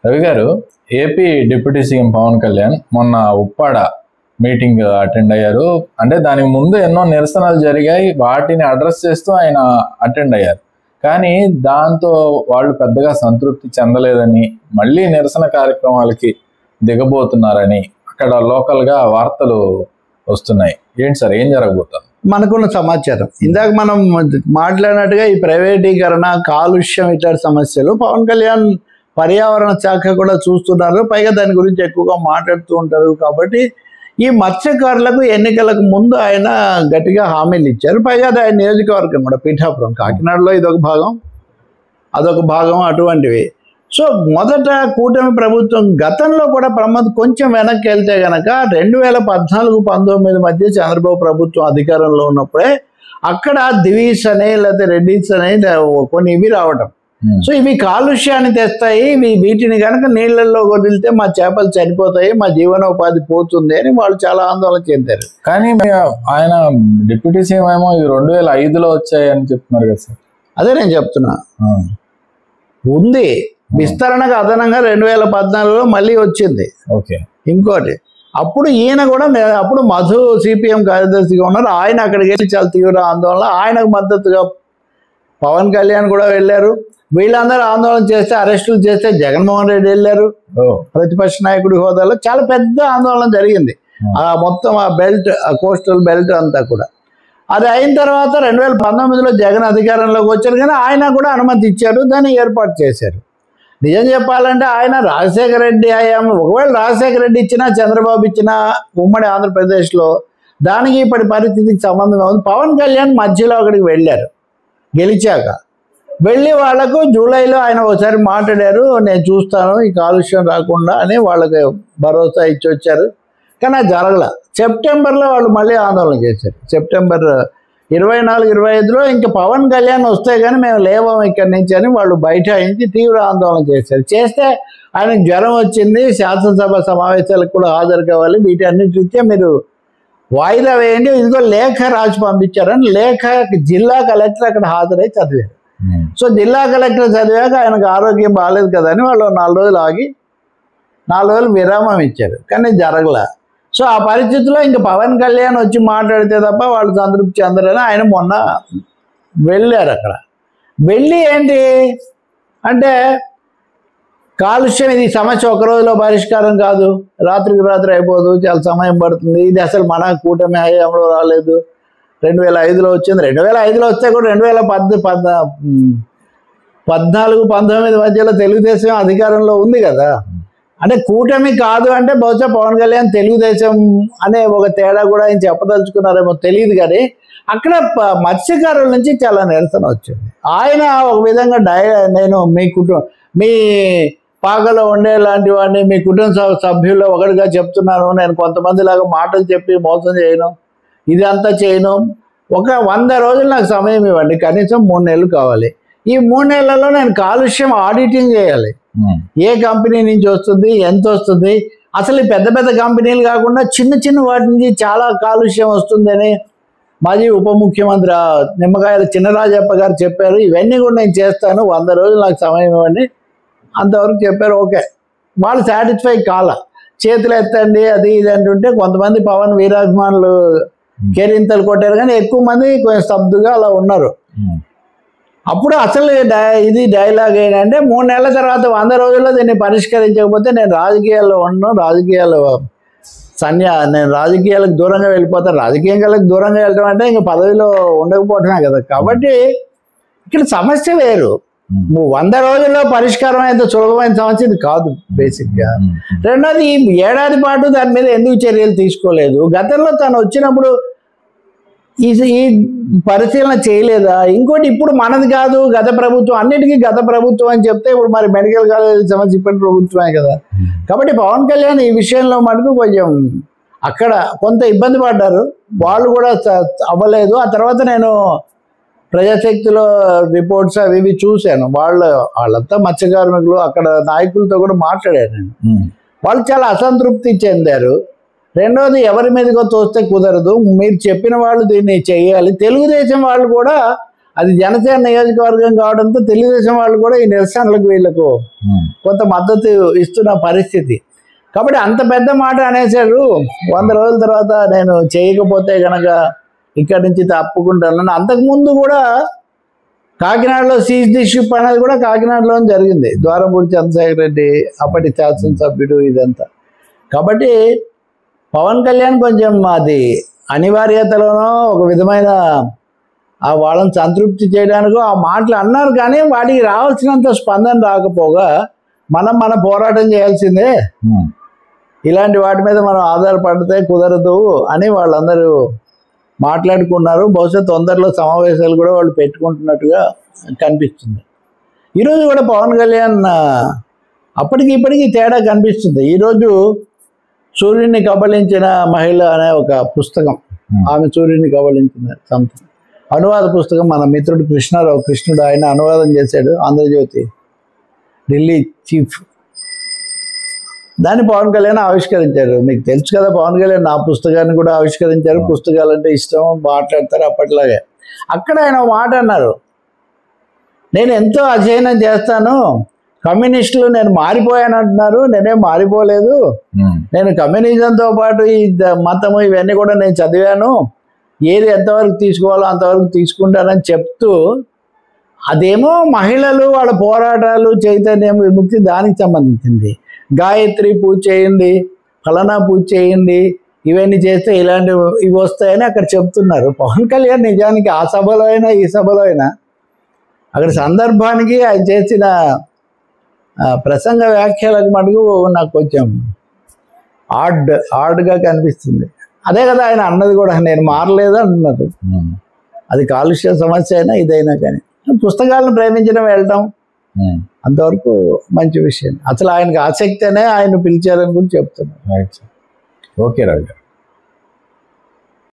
రవి గారు, AP deputy CM Pawan Kalyan మొన్న Uppada meeting attend అయ్యారు. అంటే దానికి ముందు ఎన్నో నిరసనలు జరిగాయి, వాటిని అడ్రస్ చేస్తూ ఆయన అటెండ్ అయ్యారు. కానీ దాంతో వాళ్ళు పెద్దగా సంతృప్తి చెందలేదని, మళ్ళీ నిరసన కార్యక్రమాలకి దిగబోతున్నారని అక్కడ లోకల్గా వార్తలు వస్తున్నాయి. ఏంటి సార్, ఏం జరగబోతుంది? మనకున్న సమాచారం ఇందాక మనం మాట్లాడినట్టుగా ఈ ప్రైవేటీకరణ, కాలుష్యం ఇట్లాంటి సమస్యలు పవన్ కళ్యాణ్ పర్యావరణ శాఖ కూడా చూస్తున్నారు. పైగా దాని గురించి ఎక్కువగా మాట్లాడుతూ ఉంటారు. కాబట్టి ఈ మత్స్యకారులకు ఎన్నికలకు ముందు ఆయన గట్టిగా హామీలు ఇచ్చారు. పైగా అది ఆయన నియోజకవర్గం కూడా, పిఠాపురం, కాకినాడలో ఇదొక భాగం, అదొక భాగం, అటువంటివి. సో మొదట కూటమి ప్రభుత్వం గతంలో కూడా కొంచెం వెనక్కి వెళ్తే కనుక 2014-19 మధ్య చంద్రబాబు ప్రభుత్వం అధికారంలో ఉన్నప్పుడే అక్కడ దివీస్ అని లేకపోతే రెడ్డిస్ అని కొన్ని ఇవి రావడం. సో ఇవి కాలుష్యాన్ని తెస్తాయి, వీటిని కనుక నీళ్ళల్లో వదిలితే మా చేపలు చనిపోతాయి, మా జీవనోపాధి పోతుంది అని వాళ్ళు చాలా ఆందోళన చెందారు. కానీ ఆయన డిప్యూటీ సీఎం ఏమో 2005లో వచ్చాయని చెప్తున్నారు కదా సార్. అదే నేను చెప్తున్నా, ఉంది విస్తరణకు అదనంగా 2014లో మళ్ళీ వచ్చింది. ఓకే, ఇంకోటి అప్పుడు ఈయన కూడా, అప్పుడు మధు సిపిఎం కార్యదర్శిగా ఉన్నారు. ఆయన అక్కడికి వెళ్ళి చాలా తీవ్ర ఆందోళన, ఆయనకు మద్దతుగా పవన్ కళ్యాణ్ కూడా వెళ్ళారు. వీళ్ళందరూ ఆందోళన చేస్తే, అరెస్టులు చేస్తే జగన్మోహన్ రెడ్డి వెళ్ళారు ప్రతిపక్ష నాయకుడి హోదాలో. చాలా పెద్ద ఆందోళన జరిగింది మొత్తం ఆ బెల్ట్, ఆ కోస్టల్ బెల్ట్ అంతా కూడా. అది అయిన తర్వాత 2019లో జగన్ అధికారంలోకి వచ్చారు. కానీ ఆయన కూడా అనుమతి ఇచ్చారు, దాన్ని ఏర్పాటు చేశారు. నిజం చెప్పాలంటే ఆయన రాజశేఖర రెడ్డి హయాంలో, ఒకవేళ రాజశేఖర రెడ్డి ఇచ్చినా చంద్రబాబు ఇచ్చినా ఉమ్మడి ఆంధ్రప్రదేశ్లో దానికి ఇప్పటి పరిస్థితికి సంబంధం ఉంది. పవన్ కళ్యాణ్ మధ్యలో అక్కడికి వెళ్ళారు, గెలిచాక వెళ్ళి వాళ్లకు జూలైలో ఆయన ఒకసారి మాట్లాడారు, నేను చూస్తాను ఈ కాలుష్యం రాకుండా అని వాళ్ళకి భరోసా ఇచ్చి వచ్చారు. కానీ అది జరగల. సెప్టెంబర్లో వాళ్ళు మళ్ళీ ఆందోళన చేశారు. సెప్టెంబర్ 24-25లో ఇంకా పవన్ కళ్యాణ్ వస్తే కానీ మేము లేవం ఇక్కడి నుంచి అని వాళ్ళు బైఠాయించి తీవ్ర ఆందోళన చేశారు. చేస్తే ఆయనకు జ్వరం వచ్చింది, శాసనసభ సమావేశాలకు కూడా హాజరు కావాలి, వీటన్నిటికే మీరు వాయిదా వేయండి, ఇదిగో లేఖ రాసి పంపించారని లేఖ జిల్లా కలెక్టర్ అక్కడ హాజరై చదివారు. సో జిల్లా కలెక్టర్ చదివాక ఆయనకు ఆరోగ్యం బాగాలేదు కదా అని వాళ్ళు 4 రోజులు ఆగి 4 రోజులు విరామం ఇచ్చారు. కానీ జరగల. సో ఆ పరిస్థితిలో ఇంకా పవన్ కళ్యాణ్ వచ్చి మాట్లాడితే తప్ప వాళ్ళు సంతృప్తి చెందరని ఆయన మొన్న వెళ్ళారు. అక్కడ వెళ్ళి ఏంటి అంటే, కాలుష్యం ఇది సమస్య ఒక రోజులో పరిష్కారం కాదు, రాత్రికి రాత్రి అయిపోదు, చాలా సమయం పడుతుంది, ఇది అసలు మన కూటమి హయాంలో రాలేదు, 2005లో వచ్చింది. 2005లో వస్తే కూడా 2014-19 మధ్యలో తెలుగుదేశం అధికారంలో ఉంది కదా. అంటే కూటమి కాదు అంటే బహుశా పవన్ కళ్యాణ్ తెలుగుదేశం అనే ఒక తేడా కూడా ఆయన చెప్పదలుచుకున్నారేమో తెలియదు. కానీ అక్కడ మత్స్యకారుల నుంచి చాలా నిరసన వచ్చింది. ఆయన ఒక విధంగా నేను మీ పాకలో ఉండే లాంటి వాడిని, మీ కుటుంబ సభ్యుల్లో ఒకటిగా చెప్తున్నాను, నేను కొంతమంది లాగా మాటలు చెప్పి మోసం చేయను, ఇదంతా చేయను, ఒక 100 రోజులు నాకు సమయం ఇవ్వండి, కనీసం 3 నెలలు కావాలి. ఈ 3 నెలలలో నేను కాలుష్యం ఆడిటింగ్ చేయాలి, ఏ కంపెనీ నుంచి వస్తుంది, ఎంత వస్తుంది, అసలు పెద్ద పెద్ద కంపెనీలు కాకుండా చిన్న చిన్న వాటి నుంచి చాలా కాలుష్యం వస్తుందని మాజీ ఉప ముఖ్యమంత్రి నిమ్మకాయల చినరాజప్ప గారు చెప్పారు. ఇవన్నీ కూడా నేను చేస్తాను, 100 రోజులు నాకు సమయం ఇవ్వండి అంతవరకు చెప్పారు. ఓకే, వాళ్ళు సాటిస్ఫై కాల, చేతులు ఎత్తండి అది ఇది అంటుంటే కొంతమంది పవన్ వీరాభిమానులు కేరింతలు కొట్టారు. కానీ ఎక్కువ మంది కొంచెం స్తబ్దుగా అలా ఉన్నారు. అప్పుడు అసలు ఇది డైలాగ్ ఏంటంటే, 3 నెలల తర్వాత 100 రోజుల్లో దీన్ని పరిష్కరించకపోతే నేను రాజకీయాల్లో ఉండను, నేను రాజకీయాలకు దూరంగా వెళ్ళిపోతాను. రాజకీయాలకు దూరంగా వెళ్ళడం అంటే ఇంకా పదవిలో ఉండకపోవటమే కదా. కాబట్టి ఇక్కడ సమస్య వేరు. 100 రోజుల్లో పరిష్కారం అయితే సులభమైన సమస్య ఇది కాదు బేసిక్గా. రెండోది, ఈ ఏడాది పాటు దాని మీద ఎందుకు చర్యలు తీసుకోలేదు? గతంలో తను వచ్చినప్పుడు ఈ పరిశీలన చేయలేదా? ఇంకోటి, ఇప్పుడు మనది కాదు గత ప్రభుత్వం, అన్నిటికీ గత ప్రభుత్వం అని చెప్తే ఇప్పుడు మరి మెడికల్ కాలేజ్ సమస్య ఇప్పటి ప్రభుత్వమే కదా. కాబట్టి పవన్ కళ్యాణ్ ఈ విషయంలో మటుకు కొంచెం అక్కడ కొంత ఇబ్బంది పడ్డారు. వాళ్ళు కూడా అవ్వలేదు. ఆ తర్వాత నేను ప్రజాశక్తిలో రిపోర్ట్స్ అవి ఇవి చూశాను. వాళ్ళంతా మత్స్య కార్మికులు, అక్కడ నాయకులతో కూడా మాట్లాడాను నేను. వాళ్ళు చాలా అసంతృప్తి చెందారు. రెండోది, ఎవరి మీదకో తోస్తే కుదరదు, మీరు చెప్పిన వాళ్ళు దీన్ని చేయాలి. తెలుగుదేశం వాళ్ళు కూడా అది జనసేన నియోజకవర్గం కావడంతో తెలుగుదేశం వాళ్ళు కూడా ఈ నిరసనలకు వీళ్ళకు కొంత మద్దతు ఇస్తున్న పరిస్థితి. కాబట్టి అంత పెద్ద మాట అనేసాడు. 100 రోజుల తర్వాత నేను చేయకపోతే కనుక ఇక్కడి నుంచి తప్పుకుంటాను. అంతకుముందు కూడా కాకినాడలో సీజ్ ది షిప్ అనేది కూడా కాకినాడలో జరిగింది. ద్వారంపూడి చంద్రశేఖర్ రెడ్డి అప్పటి శాసనసభ్యుడు ఇదంతా. కాబట్టి పవన్ కళ్యాణ్ కొంచెం అది అనివార్యతలోనో ఒక విధమైన వాళ్ళని సంతృప్తి చేయడానికో ఆ మాటలు అన్నారు, కానీ వాటికి రావాల్సినంత స్పందన రాకపోగా మన పోరాటం చేయాల్సిందే, ఇలాంటి వాటి మీద మనం ఆధారపడితే కుదరదు అని వాళ్ళందరూ మాట్లాడుకున్నారు. బహుశా తొందరలో సమావేశాలు కూడా వాళ్ళు పెట్టుకుంటున్నట్టుగా కనిపిస్తుంది. ఈరోజు కూడా పవన్ కళ్యాణ్ అప్పటికి ఇప్పటికీ తేడా కనిపిస్తుంది. ఈరోజు సూర్యుడిని కబళించిన మహిళ అనే ఒక పుస్తకం, ఆమె సూర్యుడిని కబళించిన సంథింగ్ అనువాద పుస్తకం మన మిత్రుడు కృష్ణుడు ఆయన అనువాదం చేశాడు, ఆంధ్రజ్యోతి ఢిల్లీ చీఫ్. దాన్ని పవన్ కళ్యాణ్ ఆవిష్కరించారు. మీకు తెలుసు కదా, పవన్ కళ్యాణ్ నా పుస్తకాన్ని కూడా ఆవిష్కరించారు. పుస్తకాలు అంటే ఇష్టం, మాట్లాడతారు అప్పట్లాగే. అక్కడ ఆయన మాట అన్నారు, నేను ఎంతో అధ్యయనం చేస్తాను, కమ్యూనిస్టులు నేను మారిపోయాను అంటున్నారు, నేనేం మారిపోలేదు, నేను కమ్యూనిజంతో పాటు ఈ మతము ఇవన్నీ కూడా నేను చదివాను, ఏది ఎంతవరకు తీసుకోవాలో అంతవరకు తీసుకుంటానని చెప్తూ, అదేమో మహిళలు వాళ్ళ పోరాటాలు చైతన్యం విముక్తి దానికి సంబంధించింది. గాయత్రి పూజ చేయండి, ఫలానా పూజ చేయండి, ఇవన్నీ చేస్తే ఇవి వస్తాయని అక్కడ చెప్తున్నారు. పవన్ కళ్యాణ్ నిజానికి ఆ సభలో అయినా ఈ సభలో అయినా అక్కడ సందర్భానికి ఆయన చేసిన ప్రసంగ వ్యాఖ్యలకు మటుకు నాకు కొంచెం ఆడ్గా కనిపిస్తుంది. అదే కదా ఆయన అన్నది కూడా, నేను మారలేదు అంటున్నారు. అది కాలుష్య సమస్య అయినా ఇదైనా కానీ పుస్తకాలను ప్రేమించడం వెళ్ళడం అంతవరకు మంచి విషయం. అసలు ఆయనకు ఆసక్తి అనే ఆయన పిలిచారని కూడా చెప్తున్నారు. ఓకే రాజు.